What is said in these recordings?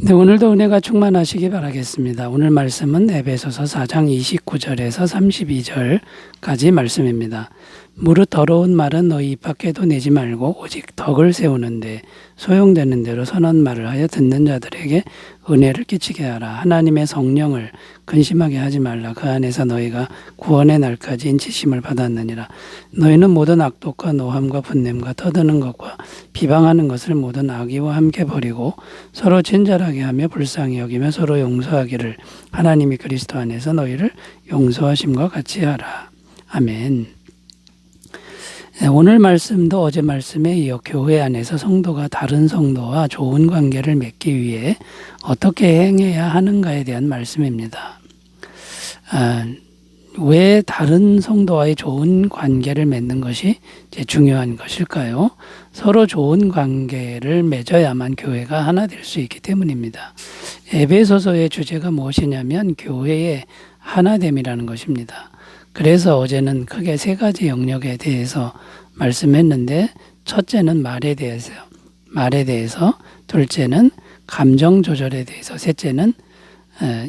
네, 오늘도 은혜가 충만하시기 바라겠습니다. 오늘 말씀은 에베소서 4장 29절에서 32절까지 말씀입니다. 무릇 더러운 말은 너희 입 밖에도 내지 말고 오직 덕을 세우는데 소용되는 대로 선한 말을 하여 듣는 자들에게 은혜를 끼치게 하라. 하나님의 성령을 근심하게 하지 말라. 그 안에서 너희가 구원의 날까지 인치심을 받았느니라. 너희는 모든 악독과 노함과 분냄과 떠드는 것과 비방하는 것을 모든 악의와 함께 버리고 서로 친절하게 하며 불쌍히 여기며 서로 용서하기를 하나님이 그리스도 안에서 너희를 용서하심과 같이 하라. 아멘. 오늘 말씀도 어제 말씀에 이어 교회 안에서 성도가 다른 성도와 좋은 관계를 맺기 위해 어떻게 행해야 하는가에 대한 말씀입니다. 왜 다른 성도와의 좋은 관계를 맺는 것이 중요한 것일까요? 서로 좋은 관계를 맺어야만 교회가 하나 될 수 있기 때문입니다. 에베소서의 주제가 무엇이냐면 교회의 하나됨이라는 것입니다. 그래서 어제는 크게 세 가지 영역에 대해서 말씀했는데, 첫째는 말에 대해서, 둘째는 감정 조절에 대해서, 셋째는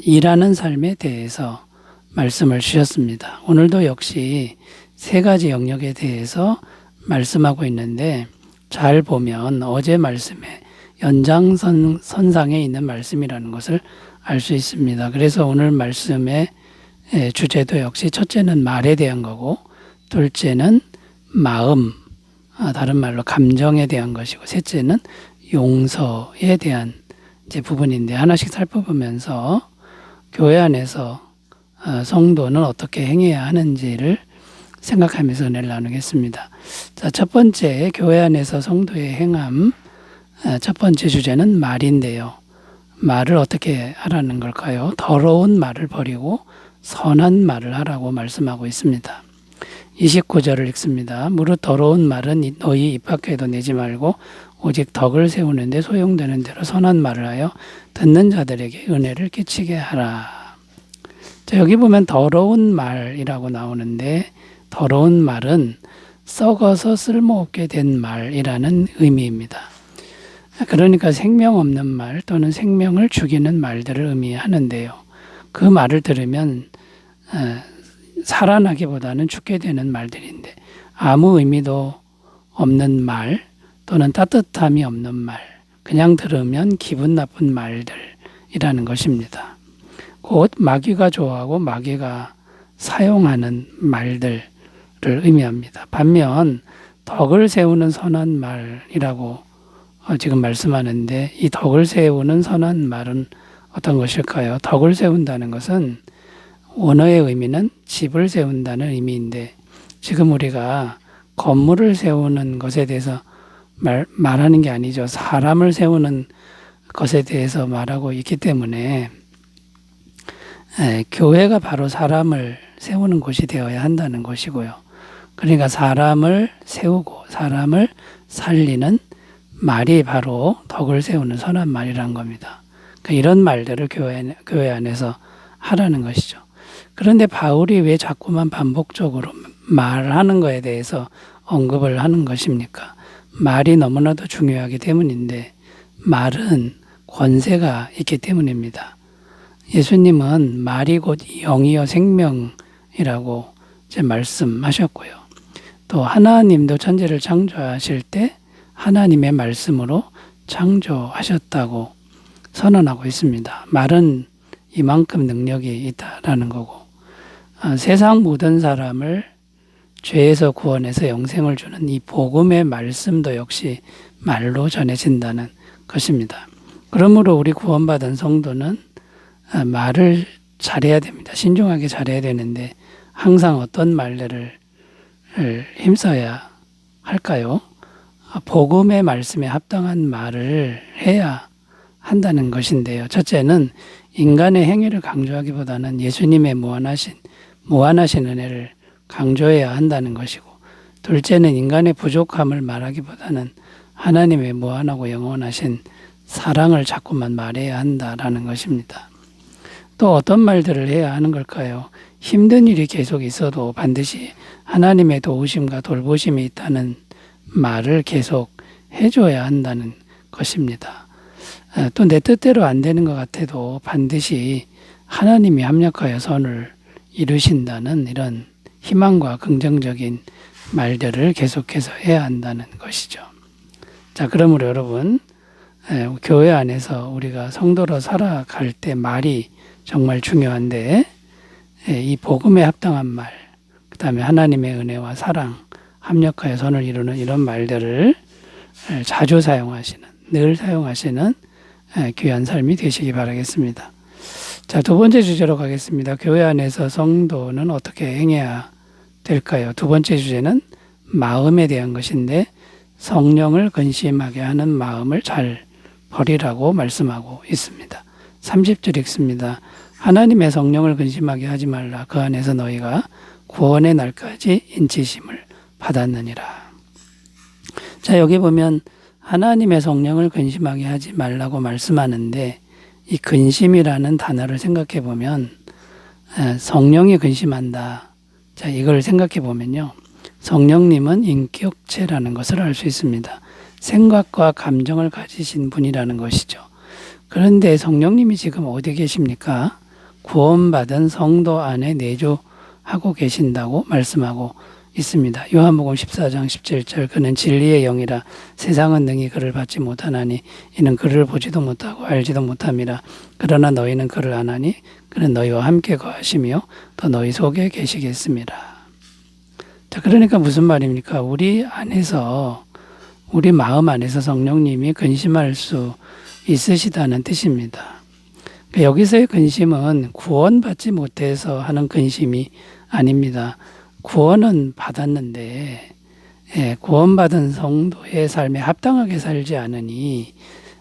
일하는 삶에 대해서 말씀을 주셨습니다. 오늘도 역시 세 가지 영역에 대해서 말씀하고 있는데, 잘 보면 어제 말씀의 연장선상에 있는 말씀이라는 것을 알 수 있습니다. 그래서 오늘 말씀의 주제도 역시 첫째는 말에 대한 거고, 둘째는 마음, 다른 말로 감정에 대한 것이고, 셋째는 용서에 대한 부분인데, 하나씩 살펴보면서 교회 안에서 성도는 어떻게 행해야 하는지를 생각하면서 은혜를 나누겠습니다. 자, 첫 번째 교회 안에서 성도의 행함, 첫 번째 주제는 말인데요. 말을 어떻게 하라는 걸까요? 더러운 말을 버리고 선한 말을 하라고 말씀하고 있습니다. 29절을 읽습니다. 무릇 더러운 말은 너희 입 밖에도 내지 말고 오직 덕을 세우는데 소용되는 대로 선한 말을 하여 듣는 자들에게 은혜를 끼치게 하라. 자, 여기 보면 더러운 말이라고 나오는데, 더러운 말은 썩어서 쓸모없게 된 말이라는 의미입니다. 그러니까 생명 없는 말 또는 생명을 죽이는 말들을 의미하는데요. 그 말을 들으면 살아나기보다는 죽게 되는 말들인데, 아무 의미도 없는 말 또는 따뜻함이 없는 말, 그냥 들으면 기분 나쁜 말들이라는 것입니다. 곧 마귀가 좋아하고 마귀가 사용하는 말들을 의미합니다. 반면 덕을 세우는 선한 말이라고 지금 말씀하는데, 이 덕을 세우는 선한 말은 어떤 것일까요? 덕을 세운다는 것은 원어의 의미는 집을 세운다는 의미인데, 지금 우리가 건물을 세우는 것에 대해서 말하는 게 아니죠. 사람을 세우는 것에 대해서 말하고 있기 때문에 교회가 바로 사람을 세우는 곳이 되어야 한다는 것이고요. 그러니까 사람을 세우고 사람을 살리는 말이 바로 덕을 세우는 선한 말이란 겁니다. 그러니까 이런 말들을 교회 안에서 하라는 것이죠. 그런데 바울이 왜 자꾸만 반복적으로 말하는 것에 대해서 언급을 하는 것입니까? 말이 너무나도 중요하기 때문인데, 말은 권세가 있기 때문입니다. 예수님은 말이 곧 영이요 생명이라고 말씀하셨고요. 또 하나님도 천지를 창조하실 때 하나님의 말씀으로 창조하셨다고 선언하고 있습니다. 말은 이만큼 능력이 있다라는 거고, 세상 모든 사람을 죄에서 구원해서 영생을 주는 이 복음의 말씀도 역시 말로 전해진다는 것입니다. 그러므로 우리 구원받은 성도는 말을 잘해야 됩니다. 신중하게 잘해야 되는데, 항상 어떤 말들을 힘써야 할까요? 복음의 말씀에 합당한 말을 해야 한다는 것인데요. 첫째는 인간의 행위를 강조하기보다는 예수님의 무한하신 은혜를 강조해야 한다는 것이고, 둘째는 인간의 부족함을 말하기보다는 하나님의 무한하고 영원하신 사랑을 자꾸만 말해야 한다라는 것입니다. 또 어떤 말들을 해야 하는 걸까요? 힘든 일이 계속 있어도 반드시 하나님의 도우심과 돌보심이 있다는 말을 계속 해줘야 한다는 것입니다. 또 내 뜻대로 안 되는 것 같아도 반드시 하나님이 합력하여 선을 이루신다는 이런 희망과 긍정적인 말들을 계속해서 해야 한다는 것이죠. 자, 그러므로 여러분, 교회 안에서 우리가 성도로 살아갈 때 말이 정말 중요한데, 이 복음에 합당한 말, 그 다음에 하나님의 은혜와 사랑, 합력하여 선을 이루는 이런 말들을 자주 사용하시는, 늘 사용하시는 귀한 삶이 되시기 바라겠습니다. 자, 두 번째 주제로 가겠습니다. 교회 안에서 성도는 어떻게 행해야 될까요? 두 번째 주제는 마음에 대한 것인데, 성령을 근심하게 하는 마음을 잘 버리라고 말씀하고 있습니다. 30절 읽습니다. 하나님의 성령을 근심하게 하지 말라. 그 안에서 너희가 구원의 날까지 인치심을 받았느니라. 자, 여기 보면 하나님의 성령을 근심하게 하지 말라고 말씀하는데, 이 근심이라는 단어를 생각해 보면 성령이 근심한다. 자, 이걸 생각해 보면요, 성령님은 인격체라는 것을 알 수 있습니다. 생각과 감정을 가지신 분이라는 것이죠. 그런데 성령님이 지금 어디 계십니까? 구원받은 성도 안에 내주하고 계신다고 말씀하고 있습니다. 요한복음 14장 17절, 그는 진리의 영이라 세상은 능히 그를 받지 못하나니 이는 그를 보지도 못하고 알지도 못함이라. 그러나 너희는 그를 아나니 그는 너희와 함께 거하시며 또 너희 속에 계시겠습니다. 자, 그러니까 무슨 말입니까? 우리 안에서, 우리 마음 안에서 성령님이 근심할 수 있으시다는 뜻입니다. 여기서의 근심은 구원받지 못해서 하는 근심이 아닙니다. 구원은 받았는데 구원받은 성도의 삶에 합당하게 살지 않으니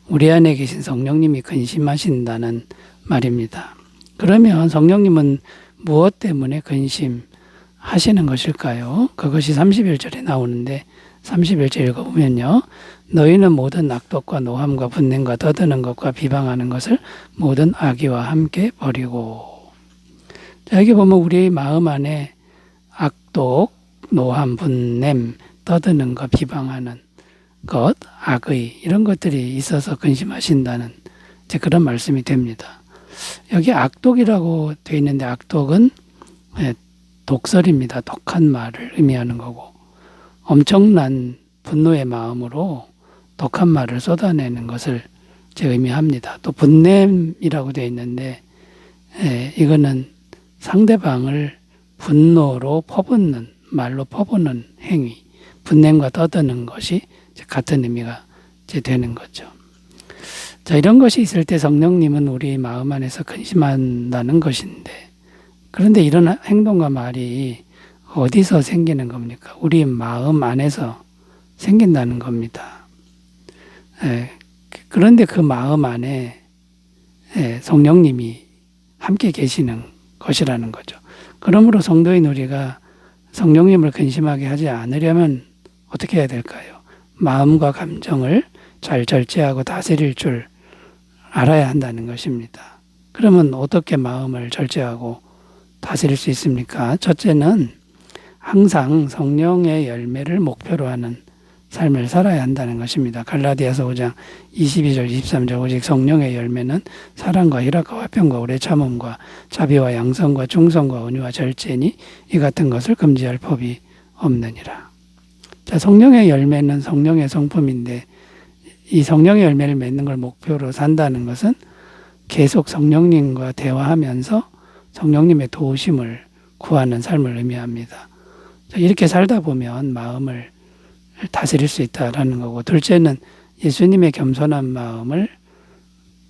우리 안에 계신 성령님이 근심하신다는 말입니다. 그러면 성령님은 무엇 때문에 근심하시는 것일까요? 그것이 31절에 나오는데 31절 읽어보면요, 너희는 모든 악독과 노함과 분냄과 떠드는 것과 비방하는 것을 모든 악의와 함께 버리고. 자, 여기 보면 우리 마음 안에 악독, 노함, 분냄, 떠드는 것, 비방하는 것, 악의, 이런 것들이 있어서 근심하신다는 이제 그런 말씀이 됩니다. 여기 악독이라고 되어 있는데, 악독은 독설입니다. 독한 말을 의미하는 거고, 엄청난 분노의 마음으로 독한 말을 쏟아내는 것을 의미합니다. 또 분냄이라고 되어 있는데, 이거는 상대방을 분노로 퍼붓는, 말로 퍼붓는 행위, 분냄과 떠드는 것이 같은 의미가 되는 거죠. 자, 이런 것이 있을 때 성령님은 우리 마음 안에서 근심한다는 것인데, 그런데 이런 행동과 말이 어디서 생기는 겁니까? 우리 마음 안에서 생긴다는 겁니다. 그런데 그 마음 안에 성령님이 함께 계시는 것이라는 거죠. 그러므로 성도인 우리가 성령님을 근심하게 하지 않으려면 어떻게 해야 될까요? 마음과 감정을 잘 절제하고 다스릴 줄 알아야 한다는 것입니다. 그러면 어떻게 마음을 절제하고 다스릴 수 있습니까? 첫째는 항상 성령의 열매를 목표로 하는 삶을 살아야 한다는 것입니다. 갈라디아서 5장 22절 23절, 오직 성령의 열매는 사랑과 희락과 화평과 오래 참음과 자비와 양성과 충성과 온유와 절제니 이 같은 것을 금지할 법이 없느니라. 자, 성령의 열매는 성령의 성품인데, 이 성령의 열매를 맺는 걸 목표로 산다는 것은 계속 성령님과 대화하면서 성령님의 도우심을 구하는 삶을 의미합니다. 자, 이렇게 살다 보면 마음을 다스릴 수 있다라는 거고, 둘째는 예수님의 겸손한 마음을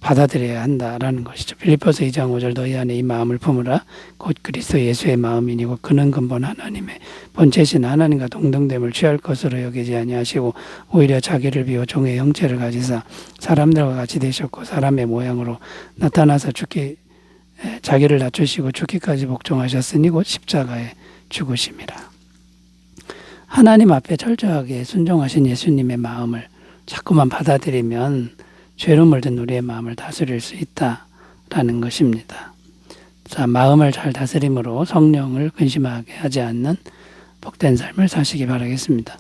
받아들여야 한다라는 것이죠. 빌립보서 2장 5절, 너희 안에 이 마음을 품으라. 곧 그리스도 예수의 마음이니고 그는 근본 하나님의 본체신 하나님과 동등됨을 취할 것으로 여기지 아니하시고 오히려 자기를 비워 종의 형체를 가지사 사람들과 같이 되셨고 사람의 모양으로 나타나서 자기를 낮추시고 죽기까지 복종하셨으니 곧 십자가에 죽으심이라. 하나님 앞에 철저하게 순종하신 예수님의 마음을 자꾸만 받아들이면 죄로 물든 우리의 마음을 다스릴 수 있다라는 것입니다. 자, 마음을 잘 다스림으로 성령을 근심하게 하지 않는 복된 삶을 사시기 바라겠습니다.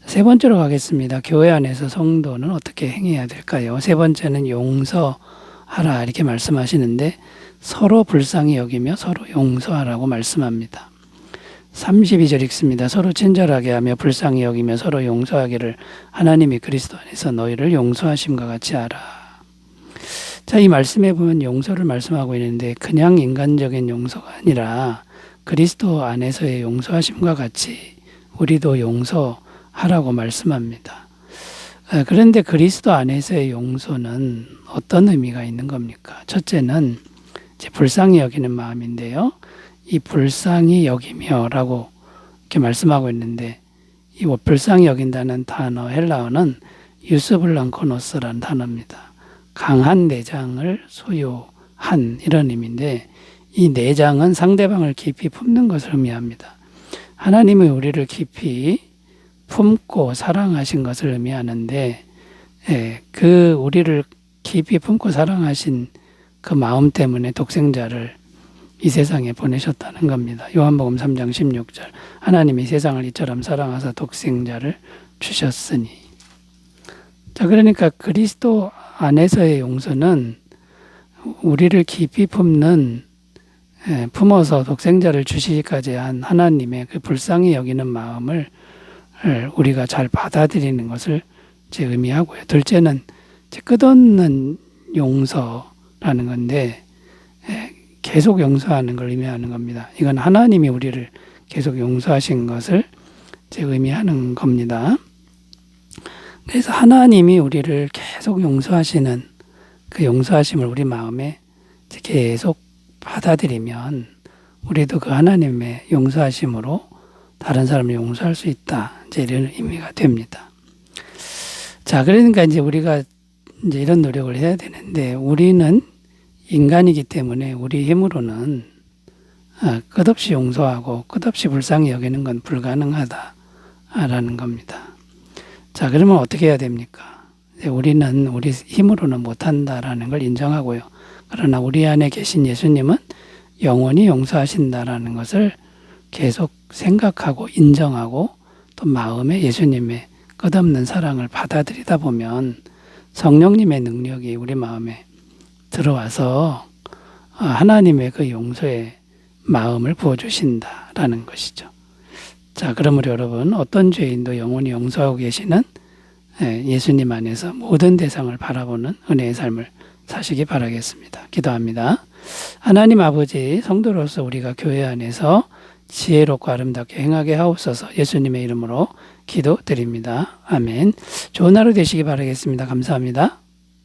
세 번째로 가겠습니다. 교회 안에서 성도는 어떻게 행해야 될까요? 세 번째는 용서하라 이렇게 말씀하시는데 서로 불쌍히 여기며 서로 용서하라고 말씀합니다. 32절 읽습니다. 서로 친절하게 하며 불쌍히 여기며 서로 용서하기를 하나님이 그리스도 안에서 너희를 용서하심과 같이 하라. 자, 이 말씀에 보면 용서를 말씀하고 있는데 그냥 인간적인 용서가 아니라 그리스도 안에서의 용서하심과 같이 우리도 용서하라고 말씀합니다. 그런데 그리스도 안에서의 용서는 어떤 의미가 있는 겁니까? 첫째는 이제 불쌍히 여기는 마음인데요. 이 불쌍히 여기며라고 이렇게 말씀하고 있는데 이 불쌍히 여긴다는 단어 헬라어는 유스블랑코노스라는 단어입니다. 강한 내장을 소유한 이런 의미인데 이 내장은 상대방을 깊이 품는 것을 의미합니다. 하나님이 우리를 깊이 품고 사랑하신 것을 의미하는데 그 우리를 깊이 품고 사랑하신 그 마음 때문에 독생자를 이 세상에 보내셨다는 겁니다. 요한복음 3장 16절 하나님이 세상을 이처럼 사랑하사 독생자를 주셨으니. 자, 그러니까 그리스도 안에서의 용서는 우리를 깊이 품어서 독생자를 주시기까지 한 하나님의 그 불쌍히 여기는 마음을 우리가 잘 받아들이는 것을 의미하고요. 둘째는 끝없는 용서라는 건데 계속 용서하는 걸 의미하는 겁니다. 이건 하나님이 우리를 계속 용서하신 것을 의미하는 겁니다. 그래서 하나님이 우리를 계속 용서하시는 그 용서하심을 우리 마음에 계속 받아들이면 우리도 그 하나님의 용서하심으로 다른 사람을 용서할 수 있다. 이런 의미가 됩니다. 자, 그러니까 이제 우리가 이런 노력을 해야 되는데 우리는 인간이기 때문에 우리 힘으로는 끝없이 용서하고 끝없이 불쌍히 여기는 건 불가능하다라는 겁니다. 자, 그러면 어떻게 해야 됩니까? 우리는 우리 힘으로는 못한다라는 걸 인정하고요. 그러나 우리 안에 계신 예수님은 영원히 용서하신다라는 것을 계속 생각하고 인정하고 또 마음에 예수님의 끝없는 사랑을 받아들이다 보면 성령님의 능력이 우리 마음에 들어와서 하나님의 그 용서의 마음을 부어주신다라는 것이죠. 자, 그러므로 여러분 어떤 죄인도 영원히 용서하고 계시는 예수님 안에서 모든 대상을 바라보는 은혜의 삶을 사시기 바라겠습니다. 기도합니다. 하나님 아버지, 성도로서 우리가 교회 안에서 지혜롭고 아름답게 행하게 하옵소서. 예수님의 이름으로 기도드립니다. 아멘. 좋은 하루 되시기 바라겠습니다. 감사합니다.